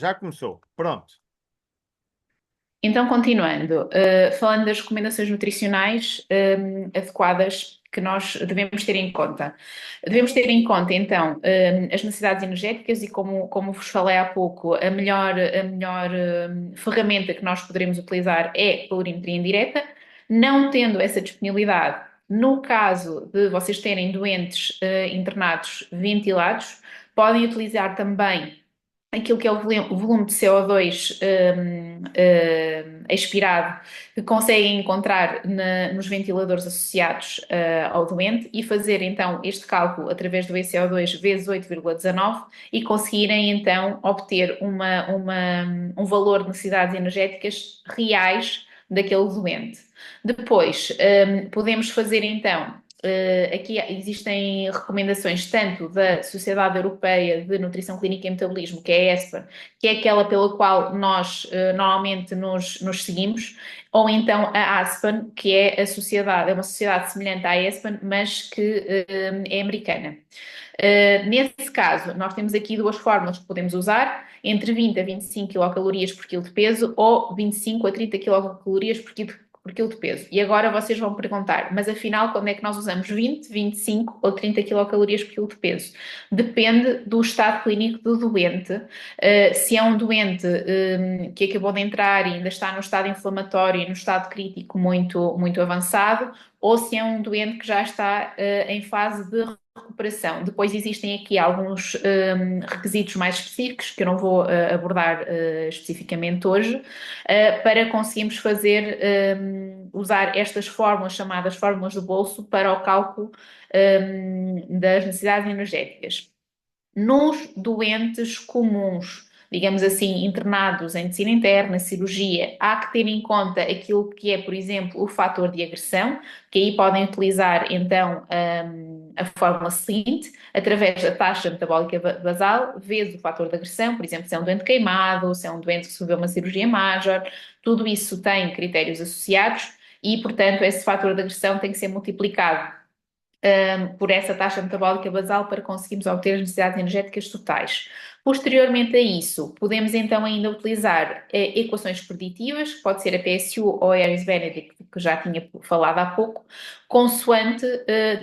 Já começou. Pronto. Então, continuando, falando das recomendações nutricionais, adequadas que nós devemos ter em conta. Devemos ter em conta, então, as necessidades energéticas e, como vos falei há pouco, a melhor ferramenta que nós poderemos utilizar é a calorimetria indireta. Não tendo essa disponibilidade, no caso de vocês terem doentes, internados ventilados, podem utilizar também aquilo que é o volume de CO2 expirado que conseguem encontrar nos ventiladores associados ao doente e fazer então este cálculo através do ECO2 vezes 8,19 e conseguirem então obter um valor de necessidades energéticas reais daquele doente. Depois, podemos fazer então aqui existem recomendações tanto da Sociedade Europeia de Nutrição Clínica e Metabolismo, que é a ESPA, que é aquela pela qual nós normalmente nos seguimos, ou então a ASPAN, que é é uma sociedade semelhante à ESPAN, mas que é americana. Nesse caso, nós temos aqui duas fórmulas que podemos usar, entre 20 a 25 quilocalorias por quilo de peso ou 25 a 30 quilocalorias por quilo de peso. E agora vocês vão perguntar, mas afinal, quando é que nós usamos 20, 25 ou 30 quilocalorias por quilo de peso? Depende do estado clínico do doente. Se é um doente que acabou de entrar e ainda está no estado inflamatório e no estado crítico muito, muito avançado, ou se é um doente que já está em fase de recuperação. Depois existem aqui alguns requisitos mais específicos que eu não vou abordar especificamente hoje, para conseguirmos fazer, usar estas fórmulas chamadas fórmulas do bolso para o cálculo das necessidades energéticas. Nos doentes comuns, digamos assim, internados em medicina interna, cirurgia, há que ter em conta aquilo que é, por exemplo, o fator de agressão, que aí podem utilizar então a fórmula seguinte, através da taxa metabólica basal, vezes o fator de agressão, por exemplo, se é um doente queimado, se é um doente que sofreu uma cirurgia major, tudo isso tem critérios associados e, portanto, esse fator de agressão tem que ser multiplicado por essa taxa metabólica basal para conseguirmos obter as necessidades energéticas totais. Posteriormente a isso, podemos então ainda utilizar equações preditivas, que pode ser a PSU ou a Harris-Benedict, que já tinha falado há pouco, consoante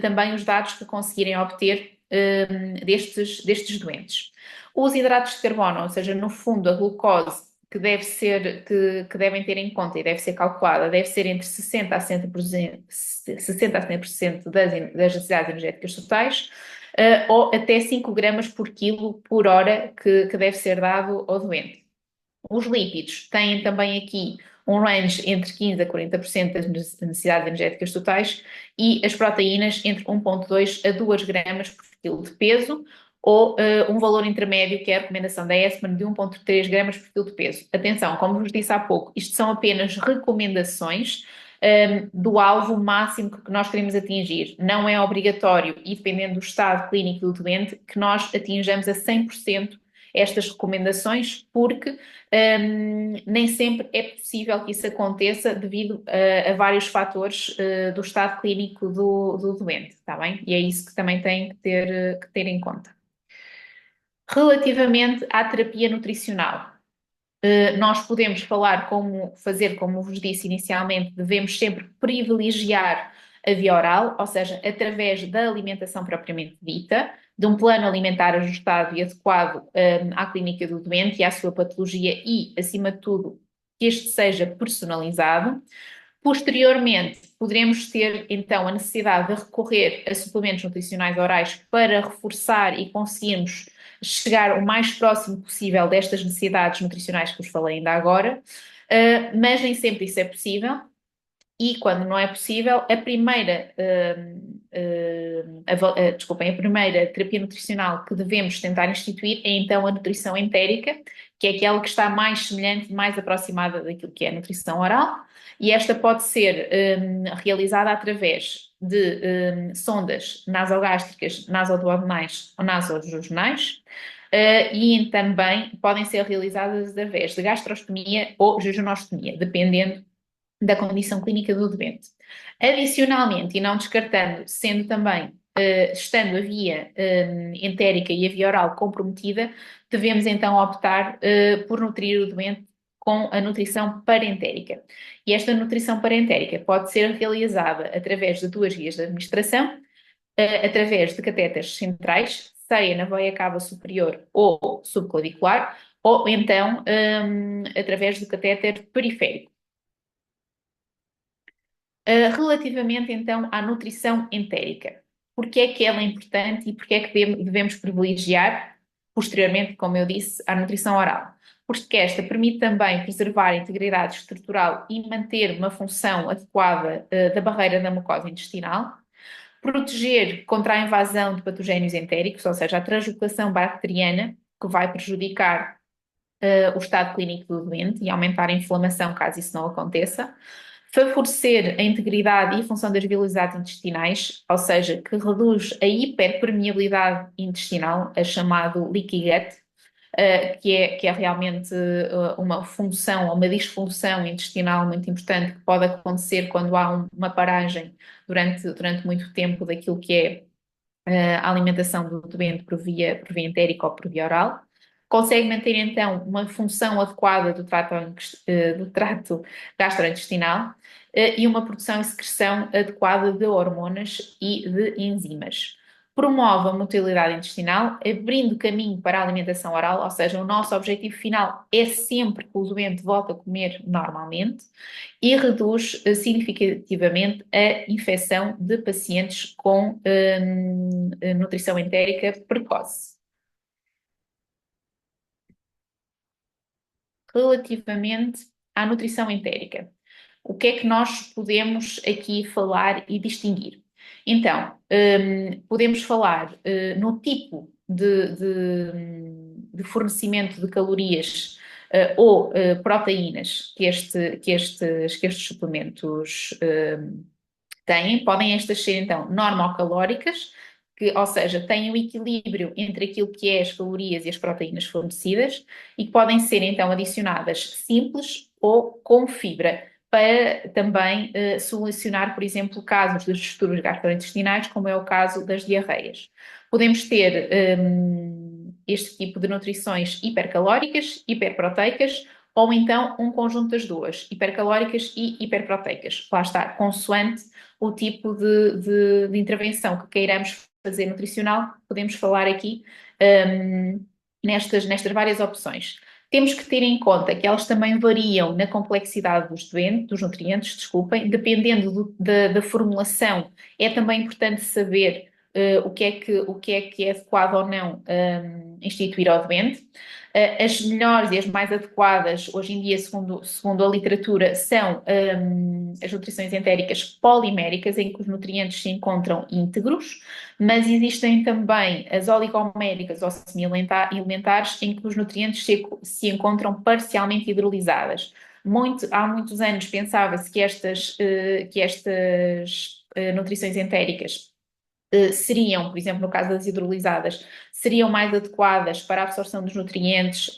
também os dados que conseguirem obter destes doentes. Os hidratos de carbono, ou seja, no fundo a glucose que devem ter em conta e deve ser calculada, deve ser entre 60% a 70%, 60 a 70% das necessidades energéticas totais, ou até 5 gramas por quilo por hora que deve ser dado ao doente. Os lípidos têm também aqui um range entre 15 a 40% das necessidades energéticas totais e as proteínas entre 1,2 a 2 gramas por quilo de peso, ou um valor intermédio, que é a recomendação da ESPAN, de 1,3 gramas por quilo de peso. Atenção, como vos disse há pouco, isto são apenas recomendações do alvo máximo que nós queremos atingir. Não é obrigatório, e dependendo do estado clínico do doente, que nós atinjamos a 100% estas recomendações, porque nem sempre é possível que isso aconteça devido a vários fatores do estado clínico do doente, está bem? E é isso que também tem que ter em conta. Relativamente à terapia nutricional, nós podemos fazer, como vos disse inicialmente, devemos sempre privilegiar a via oral, ou seja, através da alimentação propriamente dita, de um plano alimentar ajustado e adequado, à clínica do doente e à sua patologia e, acima de tudo, que este seja personalizado. Posteriormente, poderemos ter então a necessidade de recorrer a suplementos nutricionais orais para reforçar e conseguirmos chegar o mais próximo possível destas necessidades nutricionais que vos falei ainda agora, mas nem sempre isso é possível. E quando não é possível, desculpem, a primeira terapia nutricional que devemos tentar instituir é então a nutrição entérica, que é aquela que está mais semelhante, mais aproximada daquilo que é a nutrição oral, e esta pode ser realizada através de sondas nasogástricas, nasoduodenais ou nasojejunais, e também podem ser realizadas através de gastrostomia ou jejunostomia, dependendo da condição clínica do doente. Adicionalmente, e não descartando, sendo também estando a via entérica e a via oral comprometida, devemos então optar por nutrir o doente com a nutrição parentérica. E esta nutrição parentérica pode ser realizada através de duas vias de administração, através de catéteres centrais, seja na veia cava superior ou subclavicular, ou então através do catéter periférico. Relativamente então à nutrição entérica, porque é que ela é importante e porque é que devemos privilegiar, posteriormente, como eu disse, a nutrição oral? Porque esta permite também preservar a integridade estrutural e manter uma função adequada da barreira da mucosa intestinal, proteger contra a invasão de patogénios entéricos, ou seja, a translocação bacteriana, que vai prejudicar o estado clínico do doente e aumentar a inflamação caso isso não aconteça, favorecer a integridade e a função das viabilidades intestinais, ou seja, que reduz a hiperpermeabilidade intestinal, a chamado leaky gut, que é realmente uma função, uma disfunção intestinal muito importante que pode acontecer quando há uma paragem durante muito tempo daquilo que é a alimentação do doente por via entérica ou por via oral. Consegue manter então uma função adequada do trato gastrointestinal e uma produção e secreção adequada de hormonas e de enzimas. Promove a motilidade intestinal, abrindo caminho para a alimentação oral, ou seja, o nosso objetivo final é sempre que o doente volte a comer normalmente e reduz significativamente a infecção de pacientes com nutrição entérica precoce. Relativamente à nutrição entérica, o que é que nós podemos aqui falar e distinguir? Então, podemos falar no tipo de fornecimento de calorias ou proteínas que estes suplementos têm. Podem estas ser, então, normocalóricas, que, ou seja, têm o equilíbrio entre aquilo que é as calorias e as proteínas fornecidas, e que podem ser, então, adicionadas simples ou com fibra, para também solucionar, por exemplo, casos de distúrbios gastrointestinais, como é o caso das diarreias. Podemos ter este tipo de nutrições hipercalóricas, hiperproteicas, ou então um conjunto das duas, hipercalóricas e hiperproteicas. Lá está, consoante o tipo de intervenção que queiramos fazer nutricional, podemos falar aqui nestas várias opções. Temos que ter em conta que elas também variam na complexidade dos nutrientes, desculpem, dependendo da formulação. É também importante saber o que é que é adequado ou não instituir ao doente. As melhores e as mais adequadas, hoje em dia, segundo a literatura, são as nutrições entéricas poliméricas, em que os nutrientes se encontram íntegros, mas existem também as oligoméricas ou semi-elementares, em que os nutrientes se encontram parcialmente hidrolisadas. Há muitos anos pensava-se que estas nutrições entéricas seriam, por exemplo, no caso das hidrolisadas, seriam mais adequadas para a absorção dos nutrientes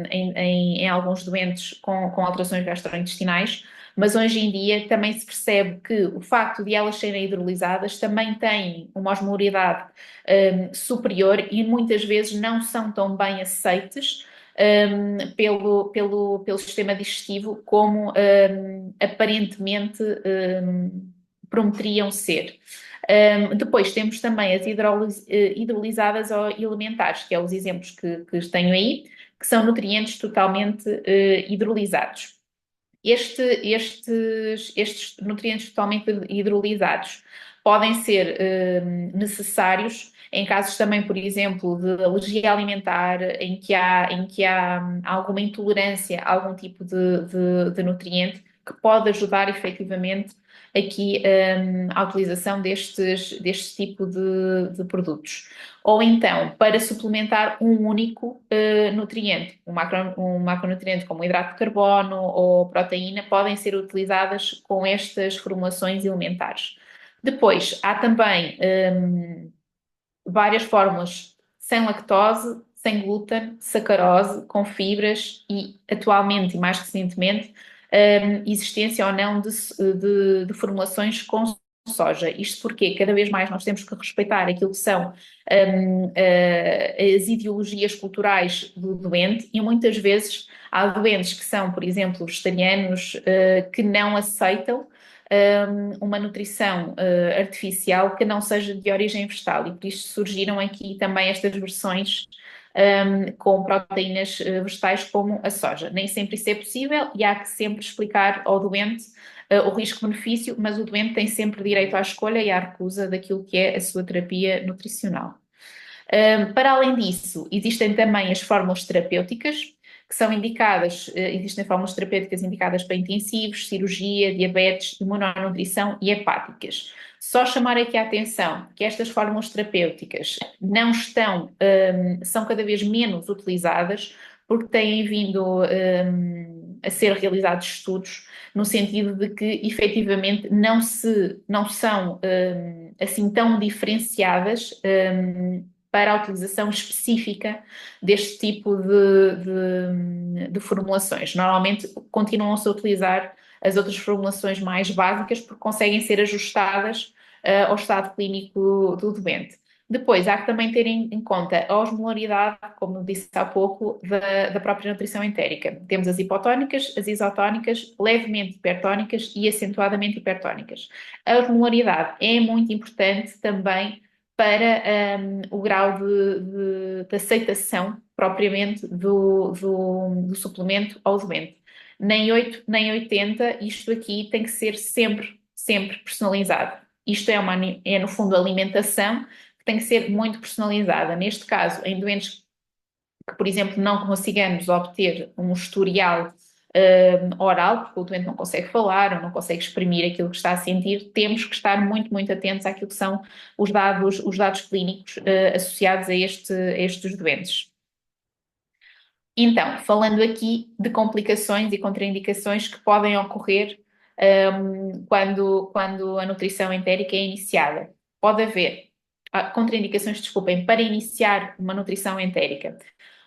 em alguns doentes com alterações gastrointestinais, mas hoje em dia também se percebe que o facto de elas serem hidrolisadas também tem uma osmolaridade superior e muitas vezes não são tão bem aceites pelo sistema digestivo como aparentemente prometeriam ser. Depois temos também as hidrolisadas ou elementares, que é os exemplos que tenho aí, que são nutrientes totalmente hidrolisados. Estes nutrientes totalmente hidrolisados podem ser necessários em casos também, por exemplo, de alergia alimentar, em que há alguma intolerância a algum tipo de nutriente, que pode ajudar efetivamente aqui a utilização deste tipo de produtos. Ou então, para suplementar um único nutriente, um macronutriente como hidrato de carbono ou proteína, podem ser utilizadas com estas formulações elementares. Depois, há também várias fórmulas sem lactose, sem glúten, sacarose, com fibras e, atualmente e mais recentemente, existência ou não de formulações com soja. Isto porque cada vez mais nós temos que respeitar aquilo que são as ideologias culturais do doente e muitas vezes há doentes que são, por exemplo, vegetarianos, que não aceitam uma nutrição artificial que não seja de origem vegetal e por isso surgiram aqui também estas versões com proteínas vegetais como a soja. Nem sempre isso é possível e há que sempre explicar ao doente o risco-benefício, mas o doente tem sempre direito à escolha e à recusa daquilo que é a sua terapia nutricional. Para além disso, existem também as fórmulas terapêuticas, que são indicadas, existem fórmulas terapêuticas indicadas para intensivos, cirurgia, diabetes, imunonutrição e hepáticas. Só chamar aqui a atenção que estas fórmulas terapêuticas não estão, são cada vez menos utilizadas, porque têm vindo a ser realizados estudos no sentido de que efetivamente não são assim tão diferenciadas para a utilização específica deste tipo de formulações. Normalmente continuam-se a utilizar as outras formulações mais básicas porque conseguem ser ajustadas ao estado clínico do doente. Depois, há que também ter em conta a osmolaridade, como disse há pouco, da própria nutrição entérica. Temos as hipotónicas, as isotónicas, levemente hipertónicas e acentuadamente hipertónicas. A osmolaridade é muito importante também para o grau de aceitação propriamente do suplemento ao doente. Nem 8, nem 80, isto aqui tem que ser sempre, sempre personalizado. Isto é no fundo, alimentação que tem que ser muito personalizada. Neste caso, em doentes que, por exemplo, não consigamos obter um historial oral, porque o doente não consegue falar ou não consegue exprimir aquilo que está a sentir, temos que estar muito, muito atentos àquilo que são os dados clínicos associados a estes doentes. Então, falando aqui de complicações e contraindicações que podem ocorrer quando a nutrição entérica é iniciada. Pode haver contraindicações, desculpem, para iniciar uma nutrição entérica.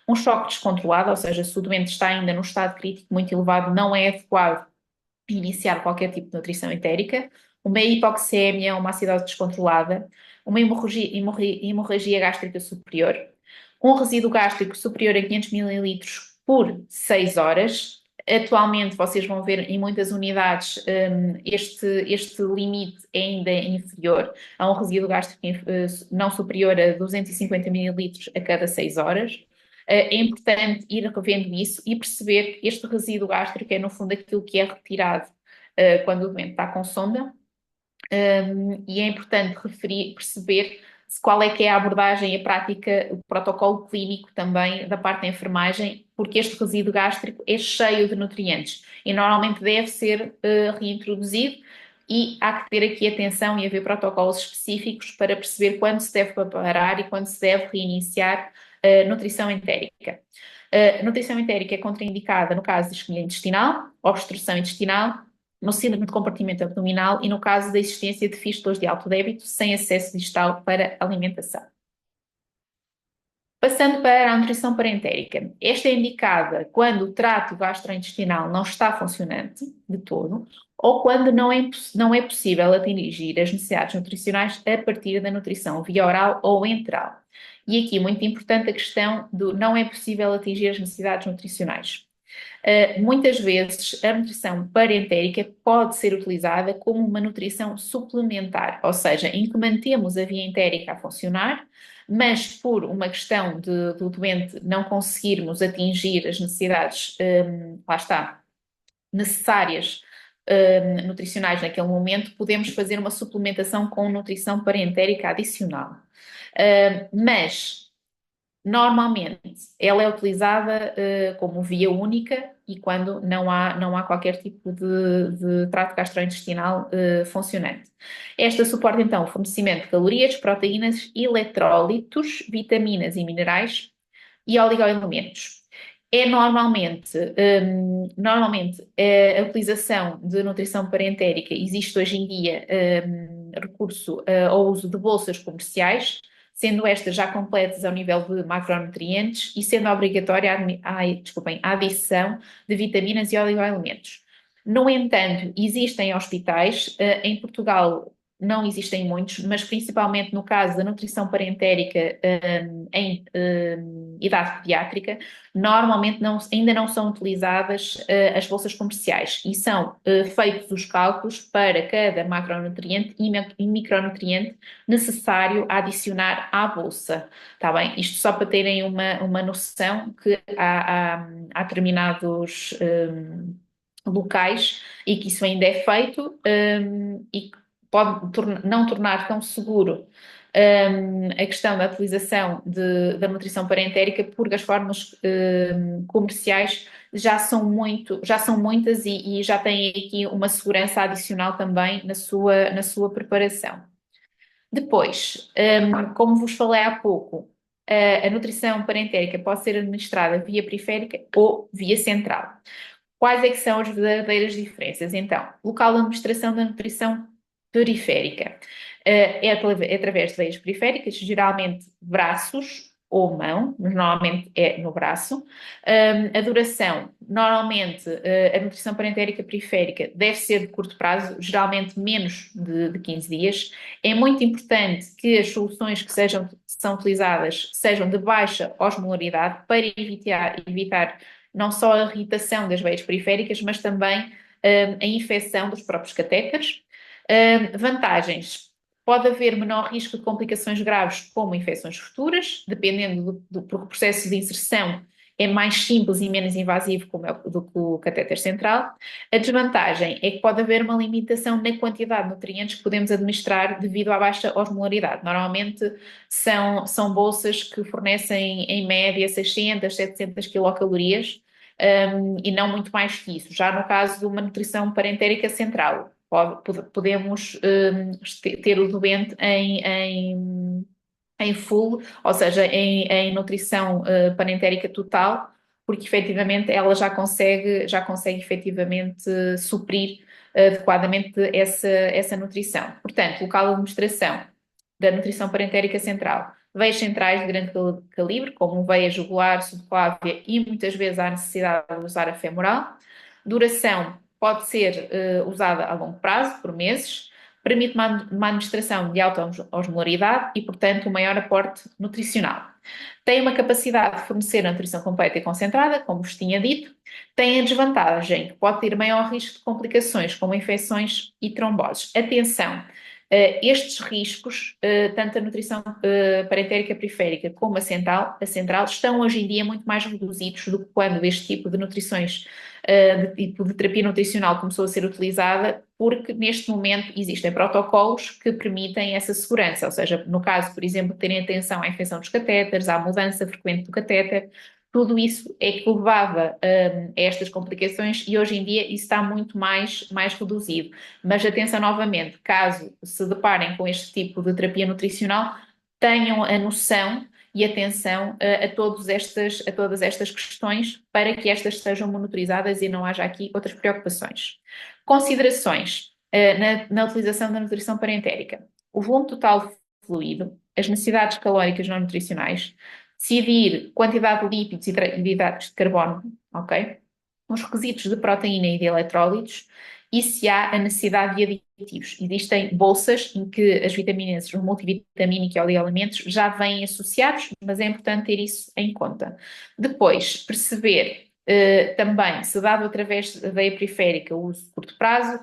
Um choque descontrolado, ou seja, se o doente está ainda num estado crítico muito elevado, não é adequado iniciar qualquer tipo de nutrição entérica. Uma hipoxémia, uma acidose descontrolada, uma hemorragia gástrica superior, um resíduo gástrico superior a 500 ml por 6 horas. Atualmente, vocês vão ver em muitas unidades este limite é ainda inferior a um resíduo gástrico não superior a 250 ml a cada 6 horas. É importante ir revendo isso e perceber que este resíduo gástrico é, no fundo, aquilo que é retirado quando o doente está com sonda. E é importante perceber qual é que é a abordagem e a prática, o protocolo clínico também da parte da enfermagem, porque este resíduo gástrico é cheio de nutrientes e normalmente deve ser reintroduzido e há que ter aqui atenção e haver protocolos específicos para perceber quando se deve parar e quando se deve reiniciar a nutrição entérica. A nutrição entérica é contraindicada no caso de isquemia intestinal, obstrução intestinal, no síndrome de compartimento abdominal e no caso da existência de fístulas de alto débito sem acesso distal para alimentação. Passando para a nutrição parentérica. Esta é indicada quando o trato gastrointestinal não está funcionante de todo ou quando não é possível atingir as necessidades nutricionais a partir da nutrição via oral ou enteral. E aqui muito importante a questão do não é possível atingir as necessidades nutricionais. Muitas vezes a nutrição parentérica pode ser utilizada como uma nutrição suplementar, ou seja, em que mantemos a via entérica a funcionar, mas por uma questão do doente não conseguirmos atingir as necessidades, lá está, necessárias nutricionais naquele momento, podemos fazer uma suplementação com nutrição parentérica adicional. Mas normalmente, ela é utilizada como via única e quando não há qualquer tipo de trato gastrointestinal funcionante. Esta suporta então o fornecimento de calorias, proteínas, eletrólitos, vitaminas e minerais e oligoelementos. É normalmente a utilização de nutrição parentérica existe hoje em dia recurso ao uso de bolsas comerciais, sendo estas já completas ao nível de macronutrientes e sendo obrigatória a adição de vitaminas e oligoelementos. No entanto, existem hospitais, em Portugal não existem muitos, mas principalmente no caso da nutrição parentérica em idade pediátrica, normalmente ainda não são utilizadas as bolsas comerciais e são feitos os cálculos para cada macronutriente e micronutriente necessário a adicionar à bolsa. Está bem? Isto só para terem uma noção que há determinados locais e que isso ainda é feito e que pode não tornar tão seguro a questão da utilização da nutrição parentérica, porque as formas comerciais já são muitas e já têm aqui uma segurança adicional também na sua preparação. Depois, como vos falei há pouco, a nutrição parentérica pode ser administrada via periférica ou via central. Quais é que são as verdadeiras diferenças? Então, local de administração da nutrição periférica. É através de veias periféricas, geralmente braços ou mão, mas normalmente é no braço. A duração, normalmente, a nutrição parentérica periférica deve ser de curto prazo, geralmente menos de 15 dias. É muito importante que as soluções que são utilizadas sejam de baixa osmolaridade para evitar não só a irritação das veias periféricas, mas também a infecção dos próprios catéteres. Vantagens. Pode haver menor risco de complicações graves, como infecções futuras, dependendo porque o processo de inserção é mais simples e menos invasivo do que o catéter central. A desvantagem é que pode haver uma limitação na quantidade de nutrientes que podemos administrar devido à baixa osmolaridade. Normalmente são bolsas que fornecem em média 600, 700 quilocalorias e não muito mais que isso. Já no caso de uma nutrição parentérica central, podemos ter o doente em full, ou seja, em nutrição panentérica total, porque efetivamente ela já consegue efetivamente suprir adequadamente essa nutrição. Portanto, local de administração da nutrição parentérica central. Veias centrais de grande calibre, como veia jugular, subclávia e muitas vezes há necessidade de usar a femoral. Duração pode ser usada a longo prazo, por meses. Permite uma administração de alta osmolaridade e, portanto, um maior aporte nutricional. Tem uma capacidade de fornecer a nutrição completa e concentrada, como vos tinha dito. Tem a desvantagem que pode ter maior risco de complicações, como infecções e tromboses. Atenção! Estes riscos, tanto a nutrição parentérica periférica como a central, estão hoje em dia muito mais reduzidos do que quando este tipo de nutrições, de tipo de terapia nutricional começou a ser utilizada, porque neste momento existem protocolos que permitem essa segurança, ou seja, no caso, por exemplo, de terem atenção à infecção dos catéteres, à mudança frequente do catéter, tudo isso é que levava a estas complicações e hoje em dia isso está muito mais reduzido. Mas atenção novamente, caso se deparem com este tipo de terapia nutricional, tenham a noção e atenção a todas estas questões para que estas sejam monitorizadas e não haja aqui outras preocupações. Considerações na utilização da nutrição parentérica. O volume total de fluido, as necessidades calóricas não nutricionais, decidir quantidade de lípidos e hidratos de carbono, ok? Os requisitos de proteína e de eletrólitos e se há a necessidade de aditivos. Existem bolsas em que as vitaminas, o multivitamínico e oligoelementos já vêm associados, mas é importante ter isso em conta. Depois, perceber também se dado através da veia periférica o uso de curto prazo,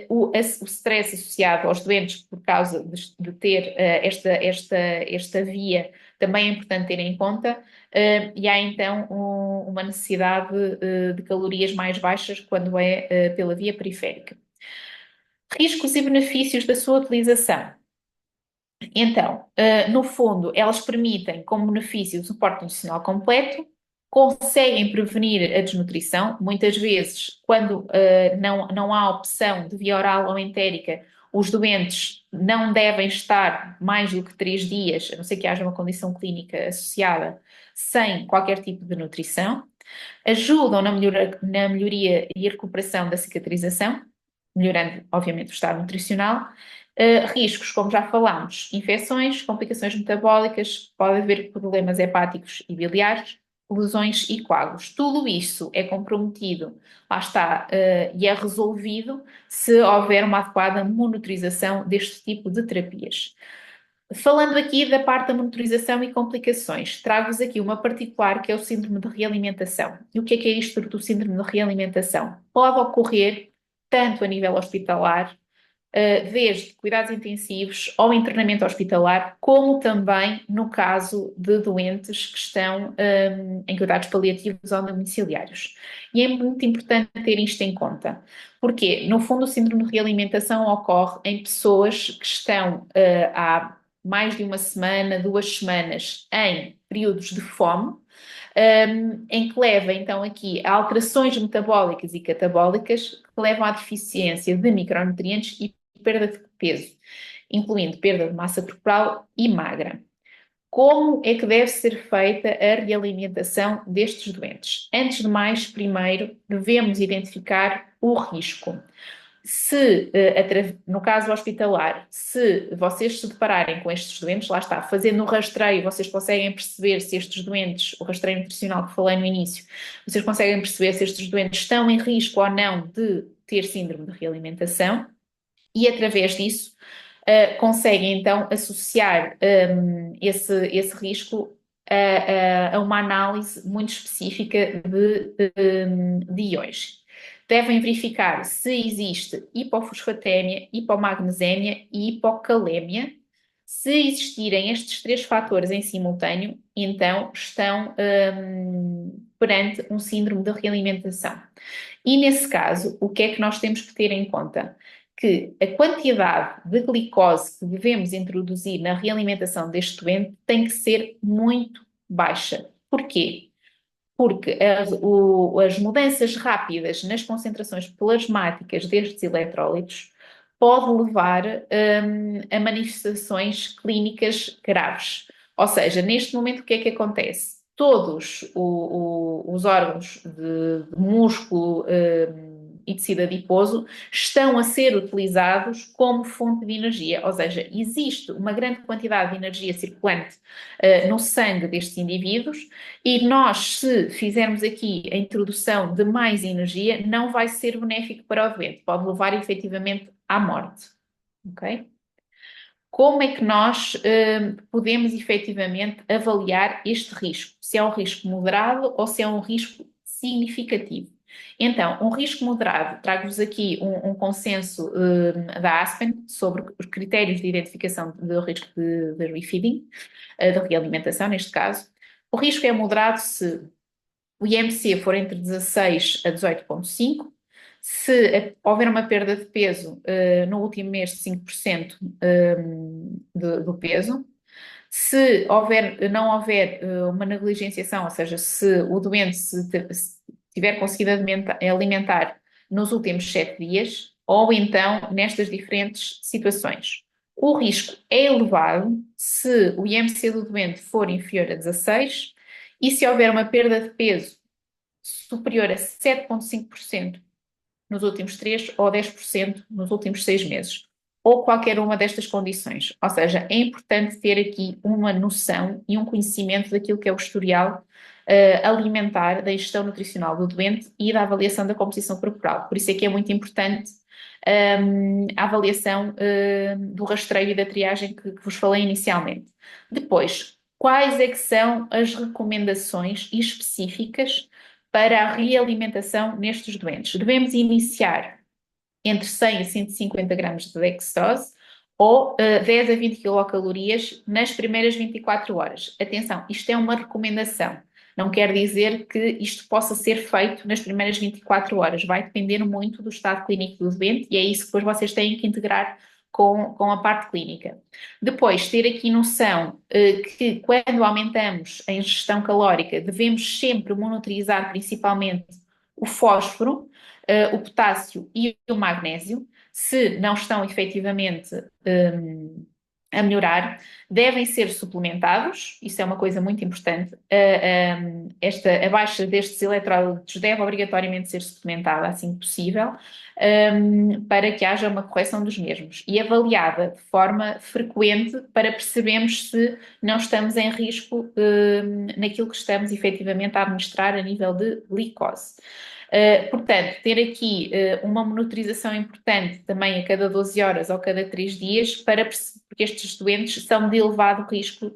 o stress associado aos doentes por causa de ter esta via também é importante ter em conta, e há então uma necessidade de calorias mais baixas quando é pela via periférica. Riscos e benefícios da sua utilização. Então, no fundo, elas permitem, como benefício, o suporte nutricional completo, conseguem prevenir a desnutrição. Muitas vezes, quando não há opção de via oral ou entérica, os doentes não devem estar mais do que 3 dias, a não ser que haja uma condição clínica associada, sem qualquer tipo de nutrição. Ajudam na melhoria e recuperação da cicatrização, melhorando, obviamente, o estado nutricional. Riscos, como já falámos, infecções, complicações metabólicas, pode haver problemas hepáticos e biliares, lesões e coágulos. Tudo isso é comprometido, lá está, e é resolvido se houver uma adequada monitorização deste tipo de terapias. Falando aqui da parte da monitorização e complicações, trago-vos aqui uma particular que é o síndrome de realimentação. E o que é isto do síndrome de realimentação? Pode ocorrer tanto a nível hospitalar, desde cuidados intensivos ou internamento hospitalar, como também no caso de doentes que estão em cuidados paliativos ou domiciliários. E é muito importante ter isto em conta, porque, no fundo, o síndrome de realimentação ocorre em pessoas que estão há mais de uma semana, 2 semanas, em períodos de fome, em que leva então aqui a alterações metabólicas e catabólicas que levam à deficiência de micronutrientes e perda de peso, incluindo perda de massa corporal e magra. Como é que deve ser feita a realimentação destes doentes? Antes de mais, primeiro, devemos identificar o risco. Se, no caso hospitalar, se vocês se depararem com estes doentes, lá está, fazendo o rastreio, vocês conseguem perceber se estes doentes, o rastreio nutricional que falei no início, vocês conseguem perceber se estes doentes estão em risco ou não de ter síndrome de realimentação e, através disso, conseguem então associar esse risco a uma análise muito específica de iões. Devem verificar se existe hipofosfatémia, hipomagnesémia e hipocalémia. Se existirem estes 3 fatores em simultâneo, então estão perante um síndrome de realimentação. E nesse caso, o que é que nós temos que ter em conta? Que a quantidade de glicose que devemos introduzir na realimentação deste doente tem que ser muito baixa. Porquê? Porque as mudanças rápidas nas concentrações plasmáticas destes eletrólitos pode levar a manifestações clínicas graves. Ou seja, neste momento o que é que acontece? Todos os órgãos de músculo e tecido adiposo estão a ser utilizados como fonte de energia, ou seja, existe uma grande quantidade de energia circulante no sangue destes indivíduos e nós, se fizermos aqui a introdução de mais energia, não vai ser benéfico para o doente, pode levar efetivamente à morte, ok? Como é que nós podemos efetivamente avaliar este risco? Se é um risco moderado ou se é um risco significativo? Então, um risco moderado, trago-vos aqui um consenso da Aspen sobre os critérios de identificação do risco de refeeding, de realimentação neste caso. O risco é moderado se o IMC for entre 16 a 18,5, se houver uma perda de peso no último mês de 5% do peso, se não houver uma negligenciação, ou seja, se o doente se tiver conseguido alimentar nos últimos 7 dias, ou então nestas diferentes situações. O risco é elevado se o IMC do doente for inferior a 16 e se houver uma perda de peso superior a 7,5% nos últimos 3 ou 10% nos últimos 6 meses, ou qualquer uma destas condições. Ou seja, é importante ter aqui uma noção e um conhecimento daquilo que é o historial alimentar, da ingestão nutricional do doente e da avaliação da composição corporal. Por isso é que é muito importante a avaliação do rastreio e da triagem que vos falei inicialmente. Depois, quais é que são as recomendações específicas para a realimentação nestes doentes? Devemos iniciar entre 100 e 150 gramas de dextrose ou 10 a 20 quilocalorias nas primeiras 24 horas. Atenção, isto é uma recomendação. Não quer dizer que isto possa ser feito nas primeiras 24 horas. Vai depender muito do estado clínico do doente e é isso que depois vocês têm que integrar com a parte clínica. Depois, ter aqui noção que quando aumentamos a ingestão calórica, devemos sempre monitorizar principalmente o fósforo, o potássio e o magnésio, se não estão efetivamente a melhorar, devem ser suplementados, isso é uma coisa muito importante. A baixa destes eletrólitos deve obrigatoriamente ser suplementada assim que possível, para que haja uma correção dos mesmos e avaliada de forma frequente para percebermos se não estamos em risco, naquilo que estamos efetivamente a administrar a nível de glicose. Portanto, ter aqui uma monitorização importante também a cada 12 horas ou cada 3 dias, porque estes doentes são de elevado risco,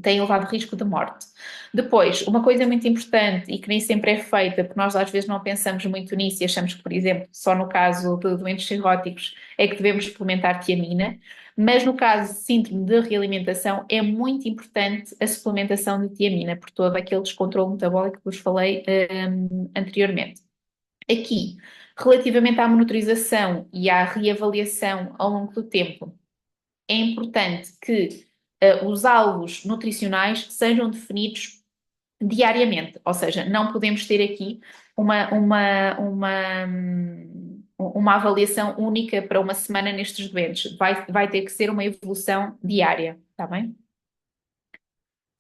têm elevado risco de morte. Depois, uma coisa muito importante e que nem sempre é feita, porque nós às vezes não pensamos muito nisso e achamos que, por exemplo, só no caso de doentes cirróticos é que devemos suplementar tiamina, mas no caso de síndrome de realimentação é muito importante a suplementação de tiamina por todo aquele descontrole metabólico que vos falei anteriormente. Aqui, relativamente à monitorização e à reavaliação ao longo do tempo, é importante que os alvos nutricionais sejam definidos diariamente, ou seja, não podemos ter aqui uma avaliação única para uma semana nestes doentes, vai ter que ser uma evolução diária, está bem?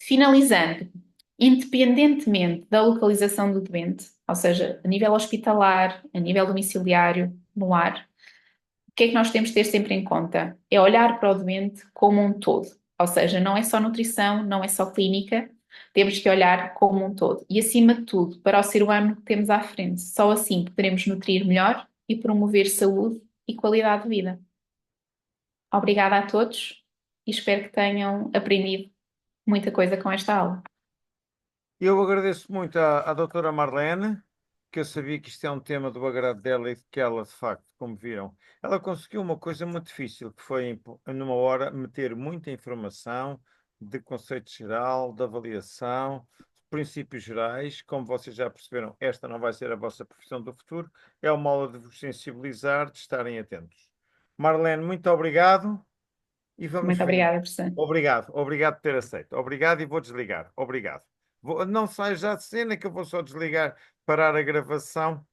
Finalizando, independentemente da localização do doente, ou seja, a nível hospitalar, a nível domiciliário, no lar, o que é que nós temos de ter sempre em conta? É olhar para o doente como um todo. Ou seja, não é só nutrição, não é só clínica, temos que olhar como um todo. E, acima de tudo, para o ser humano que temos à frente. Só assim poderemos nutrir melhor e promover saúde e qualidade de vida. Obrigada a todos e espero que tenham aprendido muita coisa com esta aula. Eu agradeço muito à doutora Marlene, que eu sabia que isto é um tema do agrado dela e que ela, de facto, como viram, ela conseguiu uma coisa muito difícil, que foi, numa hora, meter muita informação de conceito geral, de avaliação, princípios gerais. Como vocês já perceberam, esta não vai ser a vossa profissão do futuro, é uma aula de vos sensibilizar, de estarem atentos. Marlene, muito obrigado e vamos Muito ver. obrigada, professor. Obrigado por ter aceito. Obrigado e vou desligar. Obrigado. Não sai já de cena que eu vou só desligar, parar a gravação